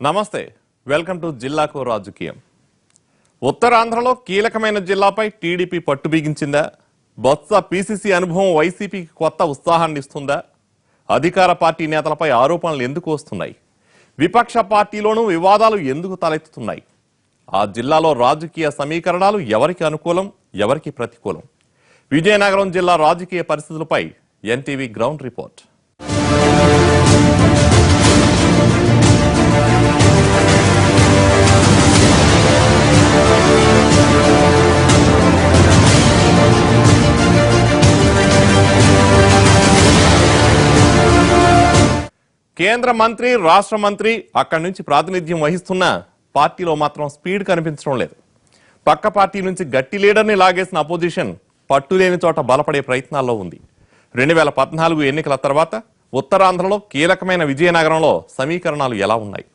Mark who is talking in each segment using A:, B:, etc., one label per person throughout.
A: నమస్తే, welcome to జిల్లాకు రాజకీయం. ఉత్తరాంధ్రలో కీలకమైన జిల్లాపై టీడీపీ పట్టు బిగించిందా? బొత్స పీసీసీ అనుభవం వైసీపీకి కొత్త ఉత్సాహాన్ని ఇస్తుందా? అధికార పార్టీ నేతలపై ఆరోపణలు ఎందుకు వస్తున్నాయి? విపక్ష పార్టీలోనూ వివాదాలు ఎందుకు తలెత్తుతున్నాయి? ఆ జిల్లాలో రాజకీయ సమీకరణాలు ఎవరికి అనుకూలం, ఎవరికి ప్రతికూలం? విజయనగరం జిల్లా రాజకీయ పరిస్థితులపై ఎన్టీవీ గ్రౌండ్ రిపోర్ట్. కేంద్ర మంత్రి, రాష్ట్ర మంత్రి అక్కడి నుంచి ప్రాతినిధ్యం వహిస్తున్న పార్టీలో మాత్రం స్పీడ్ కనిపించడం లేదు. పక్క పార్టీ నుంచి గట్టి లీడర్ని లాగేసిన అపోజిషన్ పట్టులేని చోట బలపడే ప్రయత్నాల్లో ఉంది. 2014 ఎన్నికల తర్వాత ఉత్తరాంధ్రలో కీలకమైన విజయనగరంలో సమీకరణాలు ఎలా ఉన్నాయి?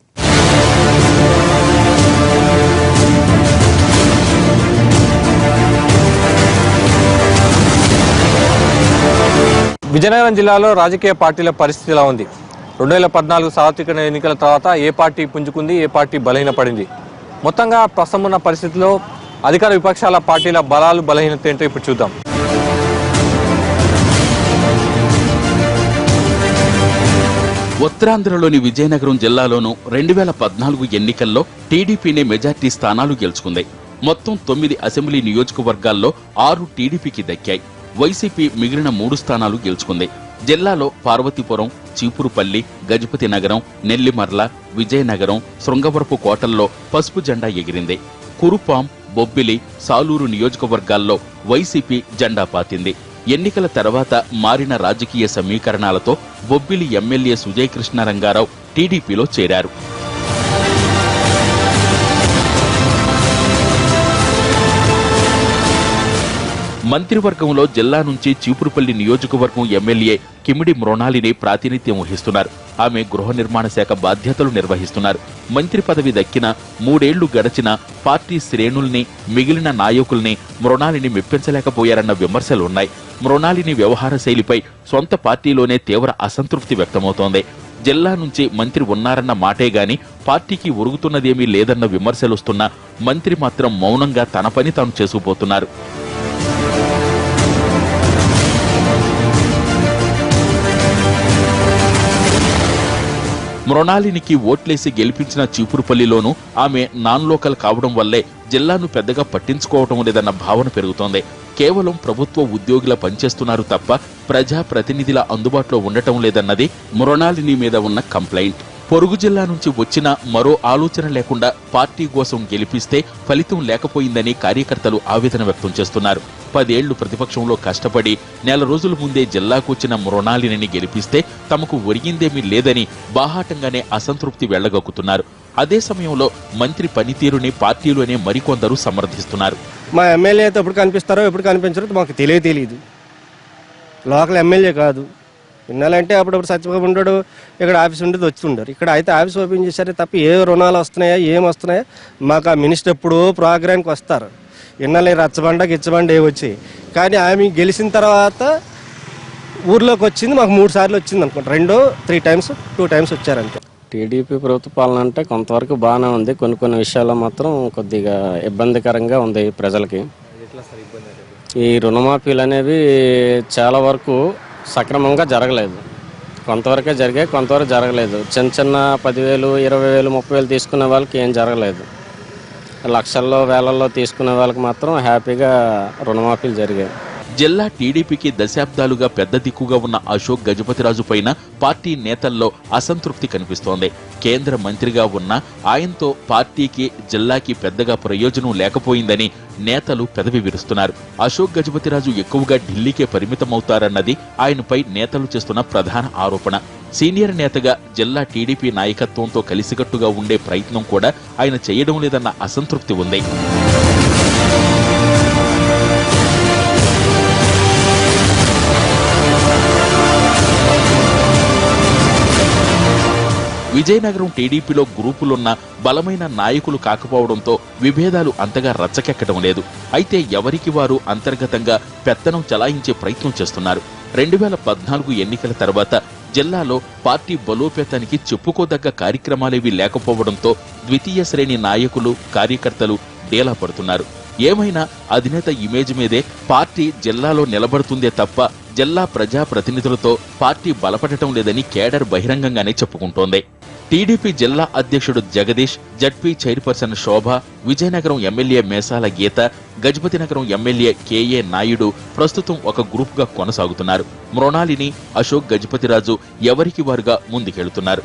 B: విజయనగరం జిల్లాలో రాజకీయ పార్టీల పరిస్థితి ఎలా ఉంది? 2014 సార్వత్రిక ఎన్నికల తర్వాత ఏ పార్టీ పుంజుకుంది, ఏ పార్టీ బలహీనపడింది? మొత్తంగా ప్రస్తుతం ఉన్న పరిస్థితిలో అధికార విపక్షాల పార్టీల బలాలు బలహీనత ఏంటో ఇప్పుడు చూద్దాం.
C: ఉత్తరాంధ్రలోని విజయనగరం జిల్లాలోనూ 2014 ఎన్నికల్లో టీడీపీనే మెజార్టీ స్థానాలు గెలుచుకుంది. మొత్తం 9 అసెంబ్లీ నియోజకవర్గాల్లో 6 టీడీపీకి దక్కాయి. వైసీపీ మిగిలిన 3 స్థానాలు గెలుచుకుంది. జిల్లాలో పార్వతీపురం, చీపురుపల్లి, గజపతి నగరం, నెల్లిమర్ల, విజయనగరం, శృంగవరపు కోటల్లో పసుపు జెండా ఎగిరింది. కురుపాం, బొబ్బిలి, సాలూరు నియోజకవర్గాల్లో వైసీపీ జెండా పాతింది. ఎన్నికల తర్వాత మారిన రాజకీయ సమీకరణాలతో బొబ్బిలి ఎమ్మెల్యే సుజయ్ కృష్ణరంగారావు టీడీపీలో చేరారు. మంత్రివర్గంలో జిల్లా నుంచి చీపురుపల్లి నియోజకవర్గం ఎమ్మెల్యే కిమిడి మృణాలిని ప్రాతినిధ్యం వహిస్తున్నారు. ఆమె గృహ నిర్మాణ శాఖ బాధ్యతలు నిర్వహిస్తున్నారు. మంత్రి పదవి దక్కిన 3 ఏళ్లు గడిచిన పార్టీ శ్రేణుల్ని, మిగిలిన నాయకుల్ని మృణాలిని మెప్పించలేకపోయారన్న విమర్శలున్నాయి. మృణాలిని వ్యవహార శైలిపై సొంత పార్టీలోనే తీవ్ర అసంతృప్తి వ్యక్తమవుతోంది. జిల్లా నుంచి మంత్రి ఉన్నారన్న మాటే గాని పార్టీకి ఒరుగుతున్నదేమీ లేదన్న విమర్శలుస్తున్నా మంత్రి మాత్రం మౌనంగా తన పని తాను చేసుకుపోతున్నారు. మృణాలినికి ఓట్లేసి గెలిపించిన చీపురుపల్లిలోనూ ఆమె నాన్ లోకల్ కావడం వల్లే జిల్లాను పెద్దగా పట్టించుకోవటం లేదన్న భావన పెరుగుతోంది. కేవలం ప్రభుత్వ ఉద్యోగుల పనిచేస్తున్నారు తప్ప ప్రజా ప్రతినిధుల అందుబాటులో ఉండటం లేదన్నది మృణాలిని మీద ఉన్న కంప్లైంట్. పొరుగు జిల్లా నుంచి వచ్చిన మరో ఆలోచన లేకుండా పార్టీ కోసం గెలిపిస్తే ఫలితం లేకపోయిందని కార్యకర్తలు ఆవేదన వ్యక్తం చేస్తున్నారు. 10 ఏళ్లు ప్రతిపక్షంలో కష్టపడి నెల రోజుల ముందే జిల్లాకు వచ్చిన మృణాలిని గెలిపిస్తే తమకు ఒరిగిందేమీ లేదని బాహాటంగానే అసంతృప్తి వెళ్లగక్కుతున్నారు. అదే సమయంలో మంత్రి పనితీరుని పార్టీలోనే మరికొందరు సమర్థిస్తున్నారు.
D: మా ఎమ్మెల్యే అయితే ఎప్పుడు కనిపిస్తారో ఎప్పుడు కనిపించారో మాకు తెలియదు. లోకల్ ఎమ్మెల్యే కాదు. వినాలంటే అప్పుడప్పుడు సత్యబాబు ఉండడు, ఇక్కడ ఆఫీస్ ఉండేది వచ్చి ఇక్కడ అయితే ఆఫీస్ ఓపెన్ చేశారే తప్ప ఏ రుణాలు వస్తున్నాయా, ఏం వస్తున్నాయా మాకు ఆ మినిస్టర్ ఎప్పుడూ ప్రోగ్రామ్కి వస్తారు. ఇన్నాళ్ళు రచ్చబండ గిచ్చబండ వచ్చాయి. కానీ ఆమె గెలిచిన తర్వాత ఊర్లోకి వచ్చింది మాకు 3 సార్లు వచ్చింది అనుకుంటా. 2 టైమ్స్ వచ్చారంటే.
E: టీడీపీ ప్రభుత్వ పాలన అంటే కొంతవరకు బాగానే ఉంది. కొన్ని విషయాల్లో మాత్రం కొద్దిగా ఇబ్బందికరంగా ఉంది ప్రజలకి. ఈ రుణమాఫీలు అనేవి చాలా వరకు సక్రమంగా జరగలేదు. కొంతవరకే జరిగాయి, కొంతవరకు జరగలేదు. చిన్న 10,000, 20,000, 30,000 తీసుకునే వాళ్ళకి ఏం జరగలేదు. లక్షల్లో వేలల్లో తీసుకునే వాళ్ళకి మాత్రం హ్యాపీగా రుణమాఫీలు జరిగాయి.
C: జిల్లా టీడీపీకి దశాబ్దాలుగా పెద్ద దిక్కుగా ఉన్న అశోక్ గజపతిరాజు పైన పార్టీ నేతల్లో అసంతృప్తి కనిపిస్తోంది. కేంద్ర మంత్రిగా ఉన్న ఆయనతో పార్టీకి, జిల్లాకి పెద్దగా ప్రయోజనం లేకపోయిందని నేతలు పెదవి విరుస్తున్నారు. అశోక్ గజపతిరాజు ఎక్కువగా ఢిల్లీకే పరిమితమవుతారన్నది ఆయనపై నేతలు చేస్తున్న ప్రధాన ఆరోపణ. సీనియర్ నేతగా జిల్లా టీడీపీ నాయకత్వంతో కలిసికట్టుగా ఉండే ప్రయత్నం కూడా ఆయన చేయడం లేదన్న అసంతృప్తి ఉంది. విజయనగరం టీడీపీలో గ్రూపులున్న బలమైన నాయకులు కాకపోవడంతో విభేదాలు అంతగా రచ్చకెక్కడం లేదు. అయితే ఎవరికి వారు అంతర్గతంగా పెత్తనం చలాయించే ప్రయత్నం చేస్తున్నారు. 2014 ఎన్నికల తర్వాత జిల్లాలో పార్టీ బలోపేతానికి చెప్పుకోదగ్గ కార్యక్రమాలేవీ లేకపోవడంతో ద్వితీయ శ్రేణి నాయకులు కార్యకర్తలు డేలా పడుతున్నారు. ఏమైనా అధినేత ఇమేజ్ మీదే పార్టీ జిల్లాలో నిలబడుతుందే తప్ప జిల్లా ప్రజాప్రతినిధులతో పార్టీ బలపడటం లేదని కేడర్ బహిరంగంగానే చెప్పుకుంటోంది. టీడీపీ జిల్లా అధ్యక్షుడు జగదీష్, జడ్పీ చైర్పర్సన్ శోభ, విజయనగరం ఎమ్మెల్యే మేసాల గీత, గజపతినగరం ఎమ్మెల్యే కేఏ నాయుడు ప్రస్తుతం ఒక గ్రూప్ గా కొనసాగుతున్నారు. మృణాలిని, అశోక్ గజపతిరాజు ఎవరికి వారుగా ముందుకెళ్తున్నారు.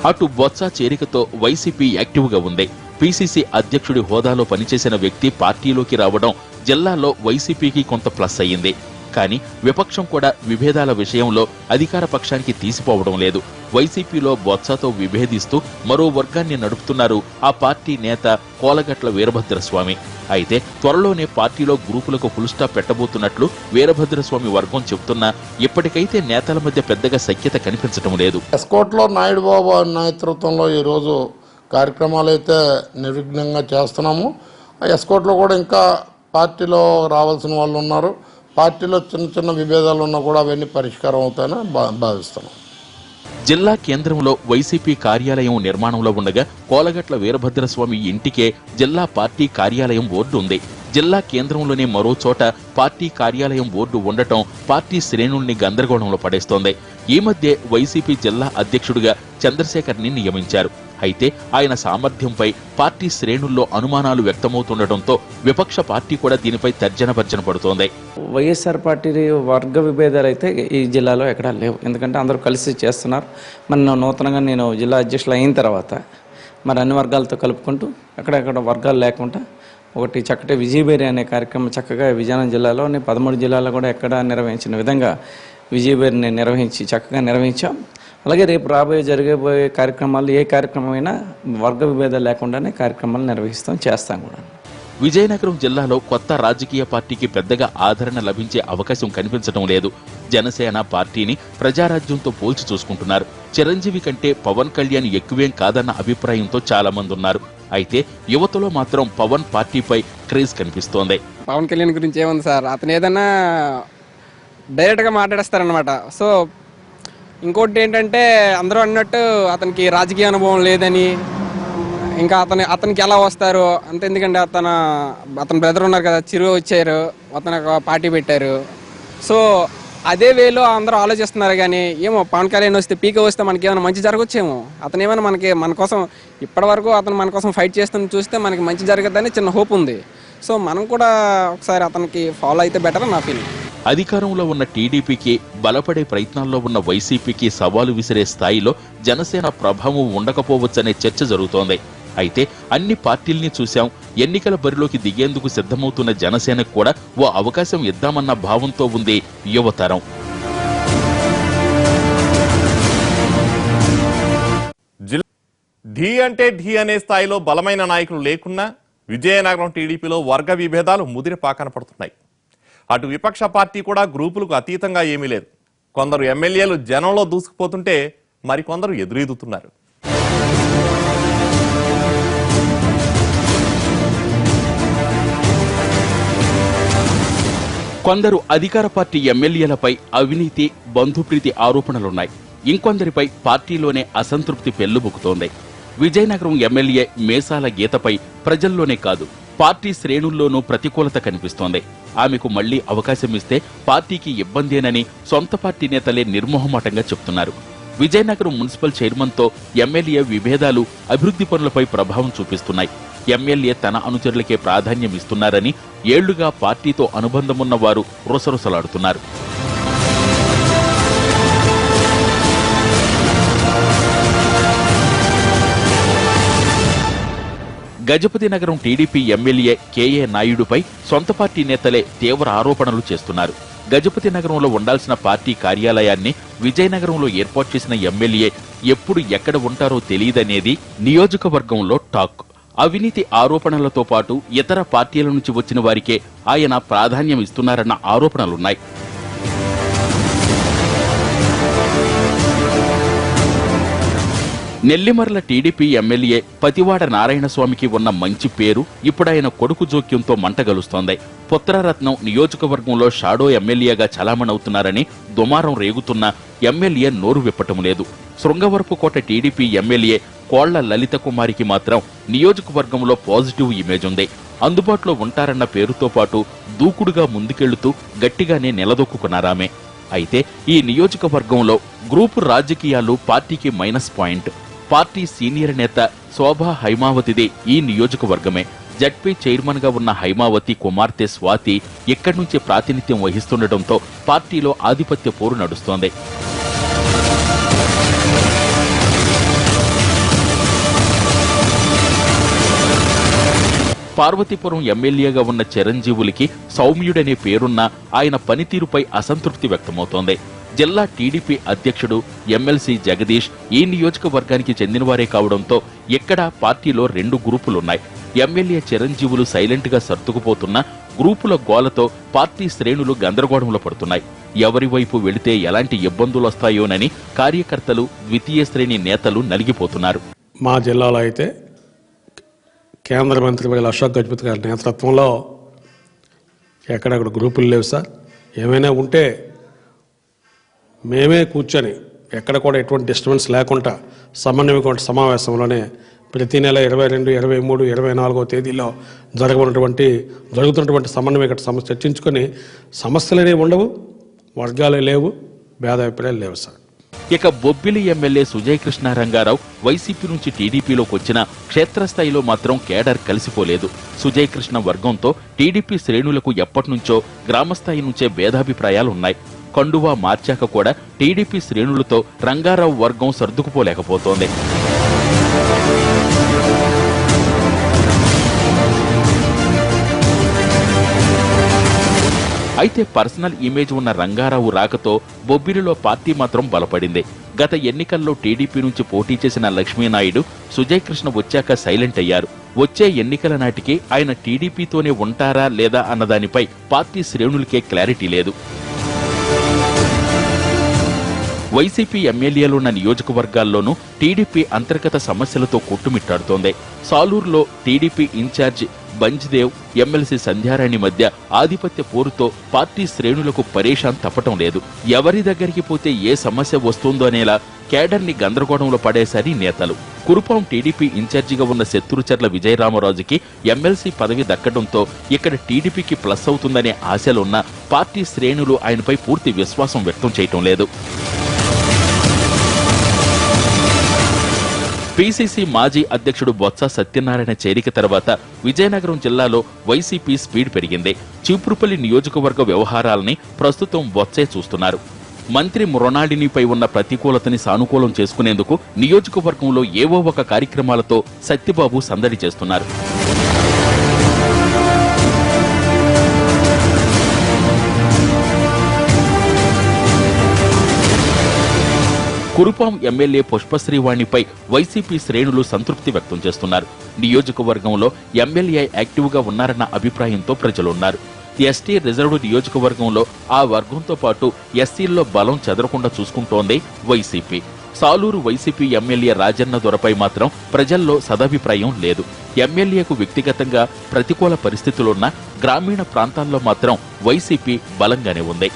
C: అటు బొత్స చేరికతో వైసీపీ యాక్టివ్ గా ఉంది. పీసీసీ అధ్యక్షుడి హోదాలో పనిచేసిన వ్యక్తి పార్టీలోకి రావడం జిల్లాలో వైసీపీకి కొంత ప్లస్ అయ్యింది. కానీ విపక్షం కూడా విభేదాల విషయంలో అధికార పక్షానికి తీసిపోవడం లేదు. వైసీపీలో బొత్సతో విభేదిస్తూ మరో వర్గాన్ని నడుపుతున్నారు ఆ పార్టీ నేత కోలగట్ల వీరభద్రస్వామి. అయితే త్వరలోనే పార్టీలో గ్రూపులకు ఫుల్ స్టాప్ పెట్టబోతున్నట్లు వీరభద్రస్వామి వర్గం చెబుతున్నా ఇప్పటికైతే నేతల మధ్య పెద్దగా సఖ్యత కనిపించడం లేదు.
F: ఎస్కోట్లో నాయుడు బాబు నేతృత్వంలో ఈరోజు కార్యక్రమాలు అయితే నిర్విఘ్నంగా చేస్తున్నాము. ఎస్కోట్లో కూడా ఇంకా పార్టీలో రావాల్సిన వాళ్ళు ఉన్నారు. పార్టీలో చిన్న చిన్న విభేదాలు ఉన్నా కూడా అవన్నీ పరిష్కారం అవుతాయని భావిస్తున్నాం.
C: జిల్లా కేంద్రంలో వైసీపీ కార్యాలయం నిర్మాణంలో ఉండగా కోలగట్ల వీరభద్రస్వామి ఇంటికే జిల్లా పార్టీ కార్యాలయం బోర్డు ఉంది. జిల్లా కేంద్రంలోనే మరో చోట పార్టీ కార్యాలయం బోర్డు ఉండటం పార్టీ శ్రేణుల్ని గందరగోళంలో పడేస్తోంది. ఈ మధ్య వైసీపీ జిల్లా అధ్యక్షుడిగా చంద్రశేఖర్ని నియమించారు. అయితే ఆయన సామర్థ్యంపై పార్టీ శ్రేణుల్లో అనుమానాలు వ్యక్తమవుతుండటంతో విపక్ష పార్టీ కూడా దీనిపై తర్జన భర్జన పడుతోంది.
G: వైఎస్ఆర్ పార్టీ వర్గ విభేదాలు అయితే ఈ జిల్లాలో ఎక్కడా లేవు. ఎందుకంటే అందరూ కలిసి చేస్తున్నారు. మన నూతనంగా నేను జిల్లా అధ్యక్షులు అయిన తర్వాత మరి అన్ని వర్గాలతో కలుపుకుంటూ ఎక్కడెక్కడ వర్గాలు లేకుండా ఒకటి చక్కటి విజయబేరి అనే కార్యక్రమం చక్కగా విజయనగరం జిల్లాలోని 13 జిల్లాలో కూడా ఎక్కడ నిర్వహించిన విధంగా విజయబేరిని నిర్వహించి చక్కగా నిర్వహించాం. అలాగే రేపు జరగబోయే కార్యక్రమాలు ఏ కార్యక్రమమైనా వర్గ విభేదాలు లేకుండానే కార్యక్రమాలు చేస్తాం కూడా.
C: విజయనగరం జిల్లాలో కొత్త రాజకీయ పార్టీకి పెద్దగా ఆదరణ లభించే అవకాశం కనిపించడం లేదు. జనసేన పార్టీని ప్రజారాజ్యంతో పోల్చి చూసుకుంటున్నారు. చిరంజీవి కంటే పవన్ కళ్యాణ్ ఎక్కువేం కాదన్న అభిప్రాయంతో చాలా మంది ఉన్నారు. అయితే యువతలో మాత్రం పవన్ పార్టీపై క్రేజ్ కనిపిస్తోంది.
H: పవన్ కళ్యాణ్ గురించి ఏముంది సార్, అతను ఏదన్నా డైరెక్ట్గా మాట్లాడేస్తారనమాట. సో ఇంకోటి ఏంటంటే అందరూ అన్నట్టు అతనికి రాజకీయ అనుభవం లేదని, ఇంకా అతనికి ఎలా వస్తారు అంత ఎందుకంటే అతని బ్రదర్ ఉన్నారు కదా, చిరు వచ్చారు, అతను ఒక పార్టీ పెట్టారు. సో అదే వేలో అందరూ ఆలోచిస్తున్నారు. కానీ ఏమో పవన్ కళ్యాణ్ వస్తే వస్తే మనకి ఏమైనా మంచి జరగచ్చేమో. అతను ఏమైనా మన కోసం ఇప్పటివరకు అతను మన కోసం ఫైట్ చేస్తున్న చూస్తే మనకి మంచి జరగద్దని చిన్న హోప్ ఉంది. సో మనం కూడా ఒకసారి అతనికి ఫాలో అయితే బెటర్ నా ఫీలింగ్.
C: అధికారంలో ఉన్న టీడీపీకి బలపడే ప్రయత్నాల్లో ఉన్న వైసీపీకి సవాలు విసిరే స్థాయిలో జనసేన ప్రభావం ఉండకపోవచ్చనే చర్చ జరుగుతోంది. అయితే అన్ని పార్టీల్ని చూశాం. ఎన్నికల బరిలోకి దిగేందుకు సిద్ధమవుతున్న జనసేనకు కూడా ఓ అవకాశం ఇద్దామన్న భావంతో ఉంది యువతరం.
A: ఢీ అంటే ఢీ అనే స్థాయిలో బలమైన నాయకులు లేకున్నా విజయనగరం టీడీపీలో వర్గ విభేదాలు ముదిరి పాకన పడుతున్నాయి. అటు విపక్ష పార్టీ కూడా గ్రూపులకు అతీతంగా ఏమీ లేదు. కొందరు ఎమ్మెల్యేలు జనంలో దూసుకుపోతుంటే మరికొందరు ఎదురీదుతున్నారు.
C: కొందరు అధికార పార్టీ ఎమ్మెల్యేలపై అవినీతి, బంధుప్రీతి ఆరోపణలున్నాయి. ఇంకొందరిపై పార్టీలోనే అసంతృప్తి పెల్లుబుకుతోంది. విజయనగరం ఎమ్మెల్యే మేసాల గీతపై ప్రజల్లోనే కాదు పార్టీ శ్రేణుల్లోనూ ప్రతికూలత కనిపిస్తోంది. ఆమెకు మళ్లీ అవకాశం ఇస్తే పార్టీకి ఇబ్బందేనని సొంత పార్టీ నేతలే నిర్మోహమాటంగా చెప్తున్నారు. విజయనగరం మున్సిపల్ చైర్మన్తో ఎమ్మెల్యే విభేదాలు అభివృద్ధి పనులపై ప్రభావం చూపిస్తున్నాయి. ఎమ్మెల్యే తన అనుచరులకే ప్రాధాన్యం ఇస్తున్నారని ఏళ్లుగా పార్టీతో అనుబంధమున్న వారు రుసరుసలాడుతున్నారు. గజపతి నగరం టీడీపీ ఎమ్మెల్యే కేఏ నాయుడుపై సొంత పార్టీ నేతలే తీవ్ర ఆరోపణలు చేస్తున్నారు. గజపతి నగరంలో ఉండాల్సిన పార్టీ కార్యాలయాన్ని విజయనగరంలో ఏర్పాటు చేసిన ఎమ్మెల్యే ఎప్పుడు ఎక్కడ ఉంటారో తెలియదనేది నియోజకవర్గంలో టాక్. అవినీతి ఆరోపణలతో పాటు ఇతర పార్టీల నుంచి వచ్చిన వారికే ఆయన ప్రాధాన్యం ఇస్తున్నారన్న ఆరోపణలున్నాయి. నెల్లిమర్ల టీడీపీ ఎమ్మెల్యే పతివాడ నారాయణస్వామికి ఉన్న మంచి పేరు ఇప్పుడాయన కొడుకు జోక్యంతో మంటగలుస్తోంది. పుత్రరత్నం నియోజకవర్గంలో షాడో ఎమ్మెల్యేగా చలామణవుతున్నారని దుమారం రేగుతున్న ఎమ్మెల్యే నోరు విప్పటం లేదు. శృంగవరపుకోట టీడీపీ ఎమ్మెల్యే కోళ్ల లలిత కుమారికి మాత్రం నియోజకవర్గంలో పాజిటివ్ ఇమేజ్ ఉంది. అందుబాటులో ఉంటారన్న పేరుతో పాటు దూకుడుగా ముందుకెళ్తూ గట్టిగానే నిలదొక్కున్నారామె. అయితే ఈ నియోజకవర్గంలో గ్రూపు రాజకీయాలు పార్టీకి మైనస్ పాయింట్. పార్టీ సీనియర్ నేత శోభా హైమావతిది ఈ నియోజకవర్గమే. జడ్పీ చైర్మన్ గా ఉన్న హైమావతి కుమార్తె స్వాతి ఇక్కడి నుంచి ప్రాతినిధ్యం వహిస్తుండటంతో పార్టీలో ఆధిపత్య పోరు నడుస్తోంది. పార్వతీపురం ఎమ్మెల్యేగా ఉన్న చిరంజీవులకి సౌమ్యుడనే పేరున్న ఆయన పనితీరుపై అసంతృప్తి వ్యక్తమవుతోంది. జిల్లా టీడీపీ అధ్యక్షుడు ఎమ్మెల్సీ జగదీష్ ఈ నియోజకవర్గానికి చెందినవారే కావడంతో ఇక్కడ పార్టీలో 2 గ్రూపులున్నాయి. ఎమ్మెల్యే చిరంజీవులు సైలెంట్ గా సర్దుకుపోతున్న గ్రూపుల గోలతో పార్టీ శ్రేణులు గందరగోళంలో పడుతున్నాయి. ఎవరి వైపు వెళితే ఎలాంటి ఇబ్బందులొస్తాయోనని కార్యకర్తలు, ద్వితీయ శ్రేణి నేతలు నలిగిపోతున్నారు.
I: మా జిల్లాలో అయితే కేంద్ర మంత్రి అశోక్ గజపతి గారి నేతృత్వంలో ఎక్కడెక్కడ గ్రూపులు లేవు సార్. ఏమైనా ఉంటే మేమే కూర్చొని ఎక్కడ కూడా ఎటువంటి డిస్టర్బెన్స్ లేకుండా సమన్వయ సమావేశంలోనే ప్రతి నెల 22, 23, 24వ తేదీలో జరుగుతున్నటువంటి సమన్వయ సమస్య చర్చించుకొని సమస్యలనే ఉండవు, వర్గాలే లేవు, భేదాభిప్రాయాలు లేవు సార్.
C: ఇక బొబ్బిలి ఎమ్మెల్యే సుజయ్ కృష్ణ రంగారావు వైసీపీ నుంచి టీడీపీలోకి వచ్చిన క్షేత్రస్థాయిలో మాత్రం కేడర్ కలిసిపోలేదు. సుజయ్ కృష్ణ వర్గంతో టీడీపీ శ్రేణులకు ఎప్పటినుంచో గ్రామస్థాయి నుంచే భేదాభిప్రాయాలున్నాయి. కండువా మార్చాక కూడా టీడీపీ శ్రేణులతో రంగారావు వర్గం సర్దుకుపోలేకపోతోంది. అయితే పర్సనల్ ఇమేజ్ ఉన్న రంగారావు రాకతో బొబ్బిలిలో పార్టీ మాత్రం బలపడింది. గత ఎన్నికల్లో టీడీపీ నుంచి పోటీ చేసిన లక్ష్మీనాయుడు సుజయ్ కృష్ణ వచ్చాక సైలెంట్ అయ్యారు. వచ్చే ఎన్నికల నాటికి ఆయన టీడీపీతోనే ఉంటారా లేదా అన్నదానిపై పార్టీ శ్రేణులకే క్లారిటీ లేదు. వైసీపీ ఎమ్మెల్యేలున్న నియోజకవర్గాల్లోనూ టీడీపీ అంతర్గత సమస్యలతో కొట్టుమిట్టాడుతోంది. సాలూరులో టీడీపీ ఇన్ఛార్జి బంజ్దేవ్, ఎమ్మెల్సీ సంధ్యారాణి మధ్య ఆధిపత్య పోరుతో పార్టీ శ్రేణులకు పరేషాన్ తప్పటం లేదు. ఎవరి దగ్గరికి పోతే ఏ సమస్య వస్తుందో అనేలా కేడర్ని గందరగోళంలో పడేశారు నేతలు. కురుపాం టీడీపీ ఇన్ఛార్జిగా ఉన్న శత్రుచర్ల విజయరామరాజుకి ఎమ్మెల్సీ పదవి దక్కడంతో ఇక్కడ టీడీపీకి ప్లస్ అవుతుందనే ఆశలున్న పార్టీ శ్రేణులు ఆయనపై పూర్తి విశ్వాసం వ్యక్తం చేయటం లేదు. పీసీసీ మాజీ అధ్యక్షుడు బొత్స సత్యనారాయణ చేరిక తర్వాత విజయనగరం జిల్లాలో వైసీపీ స్పీడ్ పెరిగింది. చీపురుపల్లి నియోజకవర్గ వ్యవహారాలని ప్రస్తుతం బొత్సే చూస్తున్నారు. మంత్రి మృణాళినిపై ఉన్న ప్రతికూలతని సానుకూలం చేసుకునేందుకు నియోజకవర్గంలో ఏవో ఒక కార్యక్రమాలతో సత్యబాబు సందడి చేస్తున్నారు. కురుపాం ఎమ్మెల్యే పుష్పశ్రీవాణిపై వైసీపీ శ్రేణులు సంతృప్తి వ్యక్తం చేస్తున్నారు. నియోజకవర్గంలో ఎమ్మెల్యే యాక్టివ్గా ఉన్నారన్న అభిప్రాయంతో ప్రజలున్నారు. ఎస్టీ రిజర్వ్డ్ నియోజకవర్గంలో ఆ వర్గంతో పాటు ఎస్సీల్లో బలం చెదరకుండా చూసుకుంటోంది వైసీపీ. సాలూరు వైసీపీ ఎమ్మెల్యే రాజన్న దొరపై మాత్రం ప్రజల్లో సదభిప్రాయం లేదు. ఎమ్మెల్యేకు వ్యక్తిగతంగా ప్రతికూల పరిస్థితులున్న గ్రామీణ ప్రాంతాల్లో మాత్రం వైసీపీ బలంగానే ఉంది.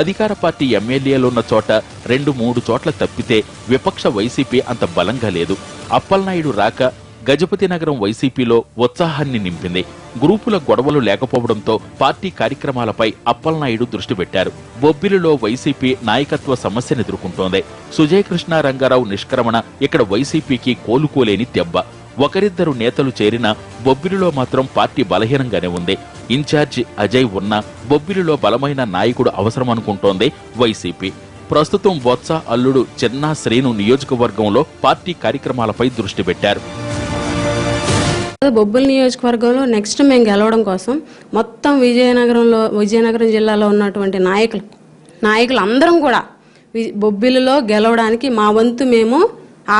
C: అధికార పార్టీ ఎమ్మెల్యేలున్న చోట 2-3 చోట్ల తప్పితే విపక్ష వైసీపీ అంత బలంగా లేదు. అప్పలనాయుడు రాక గజపతి నగరం వైసీపీలో ఉత్సాహాన్ని నింపింది. గ్రూపుల గొడవలు లేకపోవడంతో పార్టీ కార్యక్రమాలపై అప్పలనాయుడు దృష్టి పెట్టారు. బొబ్బిలిలో వైసీపీ నాయకత్వ సమస్యను ఎదుర్కొంటోంది. సుజయ్ కృష్ణ రంగారావు నిష్క్రమణ ఇక్కడ వైసీపీకి కోలుకోలేని దెబ్బ. ఒకరిద్దరు నేతలు చేరినా బొబ్బిలిలో మాత్రం పార్టీ బలహీనంగానే ఉంది. ఇన్ఛార్జి అజయ్ ఉన్న బొబ్బిలిలో బలమైన నాయకుడు అవసరమనుకుంటోంది వైసీపీ. ప్రస్తుతం బొత్స అల్లుడు చిన్నా శ్రీను నియోజకవర్గంలో పార్టీ కార్యక్రమాలపై దృష్టి పెట్టారు.
J: బొబ్బిలి నియోజకవర్గంలో నెక్స్ట్ మేము గెలవడం కోసం మొత్తం విజయనగరం జిల్లాలో ఉన్నటువంటి నాయకులు అందరం కూడా బొబ్బిలిలో గెలవడానికి మా వంతు మేము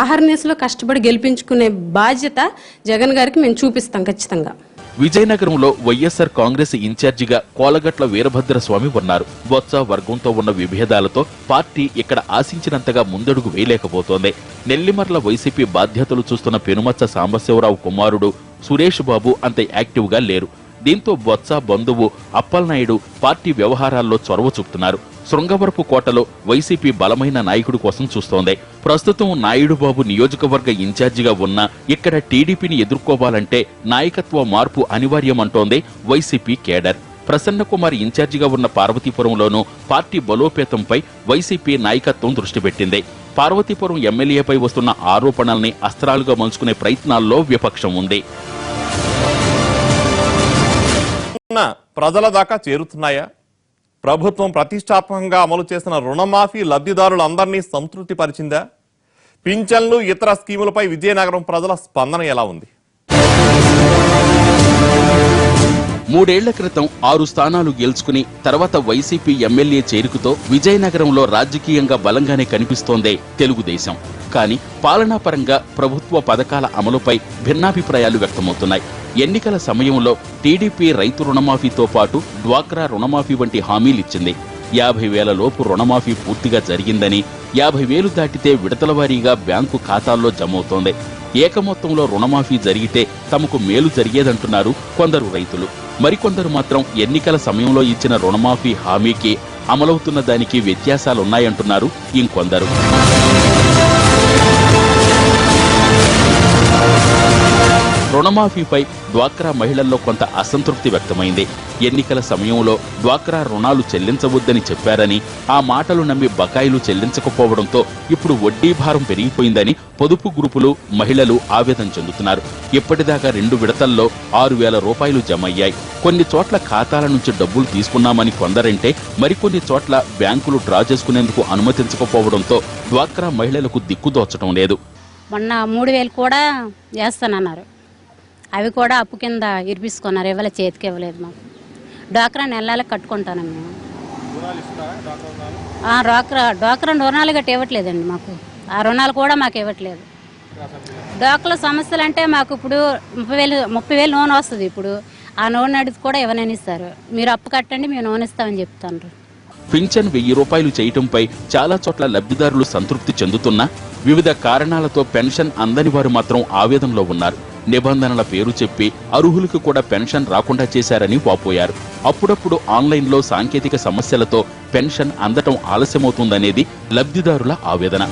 J: ఆహర్నిశలో కష్టపడి గెలిపించుకునే బాధ్యత జగన్ గారికి మేము చూపిస్తాం ఖచ్చితంగా.
C: విజయనగరంలో వైఎస్ఆర్ కాంగ్రెస్ ఇన్ఛార్జిగా కోలగట్ల వీరభద్రస్వామి ఉన్నారు. బొత్స వర్గంతో ఉన్న విభేదాలతో పార్టీ ఇక్కడ ఆశించినంతగా ముందడుగు వేయలేకపోతోంది. నెల్లిమర్ల వైసీపీ బాధ్యతలు చూస్తున్న పెనుమచ్చ సాంబశివరావు కుమారుడు సురేష్ బాబు అంత యాక్టివ్ గా లేరు. దీంతో బొత్స బంధువు అప్పలనాయుడు పార్టీ వ్యవహారాల్లో చొరవ చూపుతున్నారు. శృంగవరపు కోటలో వైసీపీ బలమైన నాయకుడి కోసం చూస్తోంది. ప్రస్తుతం నాయుడు బాబు నియోజకవర్గ ఇన్ఛార్జిగా ఉన్నా ఇక్కడ టీడీపీని ఎదుర్కోవాలంటే నాయకత్వ మార్పు అనివార్యమంటోంది వైసీపీ కేడర్. ప్రసన్న కుమార్ ఇన్ఛార్జిగా ఉన్న పార్వతీపురంలోనూ పార్టీ బలోపేతంపై వైసీపీ నాయకత్వం దృష్టి పెట్టింది. పార్వతీపురం ఎమ్మెల్యేపై వస్తున్న ఆరోపణల్ని అస్త్రాలుగా మలుచుకునే ప్రయత్నాల్లో విపక్షం ఉంది.
A: ప్రజల దాకా చేరుతున్నాయా? ప్రభుత్వం ప్రతిష్టాత్మకంగా అమలు చేసిన రుణమాఫీ లబ్ధిదారులందరినీ సంతృప్తి పరిచిందా? పింఛన్లు ఇతర స్కీములపై విజయనగరం ప్రజల స్పందన ఎలా ఉంది?
C: 3 ఏళ్ల క్రితం 6 స్థానాలు గెలుచుకుని తర్వాత వైసీపీ ఎమ్మెల్యే చేరుకుతో విజయనగరంలో రాజకీయంగా బలంగానే కనిపిస్తోందే తెలుగుదేశం. కానీ పాలనాపరంగా ప్రభుత్వ పథకాల అమలుపై భిన్నాభిప్రాయాలు వ్యక్తమవుతున్నాయి. ఎన్నికల సమయంలో టీడీపీ రైతు రుణమాఫీతో పాటు డ్వాక్రా రుణమాఫీ వంటి హామీలిచ్చింది. 50,000 లోపు రుణమాఫీ పూర్తిగా జరిగిందని, 50,000 దాటితే విడతల వారీగా బ్యాంకు ఖాతాల్లో జమవుతోంది. ఏకమొత్తంలో రుణమాఫీ జరిగితే తమకు మేలు జరిగేదంటున్నారు కొందరు రైతులు. మరికొందరు మాత్రం ఎన్నికల సమయంలో ఇచ్చిన రుణమాఫీ హామీకి అమలవుతున్న దానికి వ్యత్యాసాలున్నాయంటున్నారు ఇంకొందరు. రుణమాఫీపై డ్వాక్రా మహిళల్లో కొంత అసంతృప్తి వ్యక్తమైంది. ఎన్నికల సమయంలో డ్వాక్రా రుణాలు చెల్లించవద్దని చెప్పారని, ఆ మాటలు నమ్మి బకాయిలు చెల్లించకపోవడంతో ఇప్పుడు వడ్డీ భారం పెరిగిపోయిందని పొదుపు గ్రూపులు, మహిళలు ఆవేదన చెందుతున్నారు. ఇప్పటిదాకా 2 విడతల్లో 6,000 రూపాయలు జమయ్యాయి. కొన్ని చోట్ల ఖాతాల నుంచి డబ్బులు తీసుకున్నామని కొందరంటే, మరికొన్ని చోట్ల బ్యాంకులు డ్రా చేసుకునేందుకు అనుమతించకపోవడంతో డ్వాక్రా మహిళలకు దిక్కుదోచడం లేదు.
K: మొన్న 3,000 కూడా చేస్తానన్నారు. అవి కూడా అప్పు కింద ఇరిపించుకున్నారు. ఇవ్వలే, చేతికి ఇవ్వలేదు. మాకు డ్వాక్రా నెలలకు కట్టుకుంటాను మేము. డ్వాక్రా రుణాలు గట్టి ఇవ్వట్లేదండి మాకు. ఆ రుణాలు కూడా మాకు ఇవ్వట్లేదు. డ్వాక్రా సమస్యలు అంటే మాకు ఇప్పుడు 30,000 లోన్ వస్తుంది. ఇప్పుడు ఆ లోన్ అడిగి కూడా ఇవ్వననిస్తారు. మీరు అప్పు కట్టండి, మేము లోన్ ఇస్తామని చెప్తాను.
C: పింఛన్ 1,000 రూపాయలు చేయటంపై చాలా చోట్ల లబ్ధిదారులు సంతృప్తి చెందుతున్నా వివిధ కారణాలతో పెన్షన్ అందని వారు మాత్రం ఆవేదనలో ఉన్నారు. నిబంధనల పేరు చెప్పి అర్హులకు కూడా పెన్షన్ రాకుండా చేశారని వాపోయారు. అప్పుడప్పుడు ఆన్లైన్లో సాంకేతిక సమస్యలతో పెన్షన్ అందటం ఆలస్యమవుతుందనేది లబ్ధిదారుల ఆవేదన.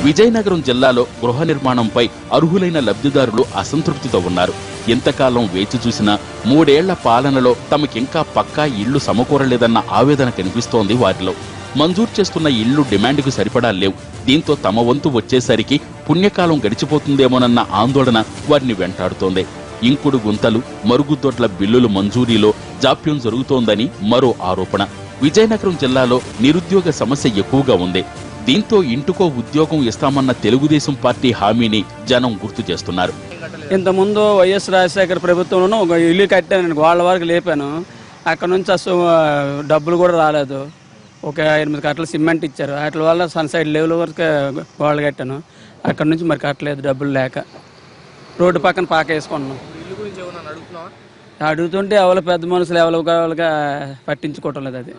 C: విజయనగరం జిల్లాలో గృహ నిర్మాణంపై అర్హులైన లబ్ధిదారులు అసంతృప్తితో ఉన్నారు. ఎంతకాలం వేచి చూసినా 3 ఏళ్ల పాలనలో తమకింకా పక్కా ఇళ్లు సమకూరలేదన్న ఆవేదన కనిపిస్తోంది వారిలో. మంజూరు చేస్తున్న ఇళ్లు డిమాండ్కు సరిపడా లేవు. దీంతో తమ వంతు వచ్చేసరికి పుణ్యకాలం గడిచిపోతుందేమోనన్న ఆందోళన వారిని వెంటాడుతోంది. ఇంకుడు గుంతలు, మరుగుదొడ్ల బిల్లులు మంజూరీలో జాప్యం జరుగుతోందని మరో ఆరోపణ. విజయనగరం జిల్లాలో నిరుద్యోగ సమస్య ఎక్కువగా ఉంది. దీంతో ఇంటికో ఉద్యోగం ఇస్తామన్న తెలుగుదేశం పార్టీ హామీని జనం గుర్తు చేస్తున్నారు.
G: ఇంతకుముందు వైఎస్ రాజశేఖర ప్రభుత్వంలోనూ ఒక ఇల్లు కట్టాను, వాళ్ళ వరకు లేపాను. అక్కడ నుంచి అసలు డబ్బులు కూడా రాలేదు. ఒక 8 కట్టలు సిమెంట్ ఇచ్చారు. వాటి వల్ల సన్సైడ్ లెవెల్ వరకు గోడలు కట్టాను. అక్కడ నుంచి మరి కట్టలేదు, డబ్బులు లేక. రోడ్డు పక్కన పాక వేసుకున్నాం. అడుగుతుంటే ఎవరు పెద్ద మనుషులు ఎవరుగా పట్టించుకోవటం లేదు. అది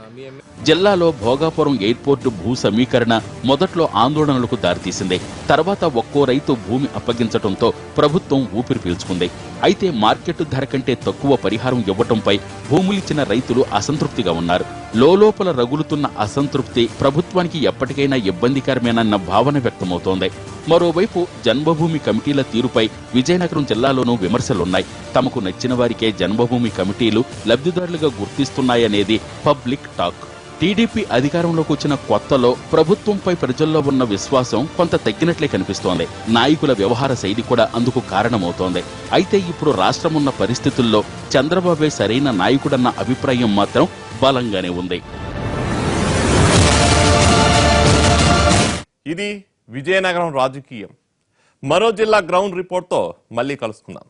C: జిల్లాలో భోగాపురం ఎయిర్పోర్టు భూ సమీకరణ మొదట్లో ఆందోళనలకు దారితీసింది. తర్వాత ఒక్కో రైతు భూమి అప్పగించడంతో ప్రభుత్వం ఊపిరి పీల్చుకుంది. అయితే మార్కెట్ ధర కంటే తక్కువ పరిహారం ఇవ్వటంపై భూములిచ్చిన రైతులు అసంతృప్తిగా ఉన్నారు. లోలోపల రగులుతున్న అసంతృప్తి ప్రభుత్వానికి ఎప్పటికైనా ఇబ్బందికరమేనన్న భావన వ్యక్తమవుతోంది. మరోవైపు జన్మభూమి కమిటీల తీరుపై విజయనగరం జిల్లాలోనూ విమర్శలున్నాయి. తమకు నచ్చిన వారికే జన్మభూమి కమిటీలు లబ్ధిదారులుగా గుర్తిస్తున్నాయనేది పబ్లిక్ టాక్. టీడీపీ అధికారంలోకి వచ్చిన కొత్తలో ప్రభుత్వంపై ప్రజల్లో ఉన్న విశ్వాసం కొంత తగ్గినట్లే కనిపిస్తోంది. నాయకుల వ్యవహార శైలి కూడా అందుకు కారణమవుతోంది. అయితే ఇప్పుడు రాష్ట్రమున్న పరిస్థితుల్లో చంద్రబాబే సరైన నాయకుడన్న అభిప్రాయం మాత్రం బలంగానే ఉంది.
A: ఇది విజయనగరం రాజకీయం. మరో జిల్లా గ్రౌండ్ రిపోర్ట్తో మళ్ళీ కలుసుకుందాం.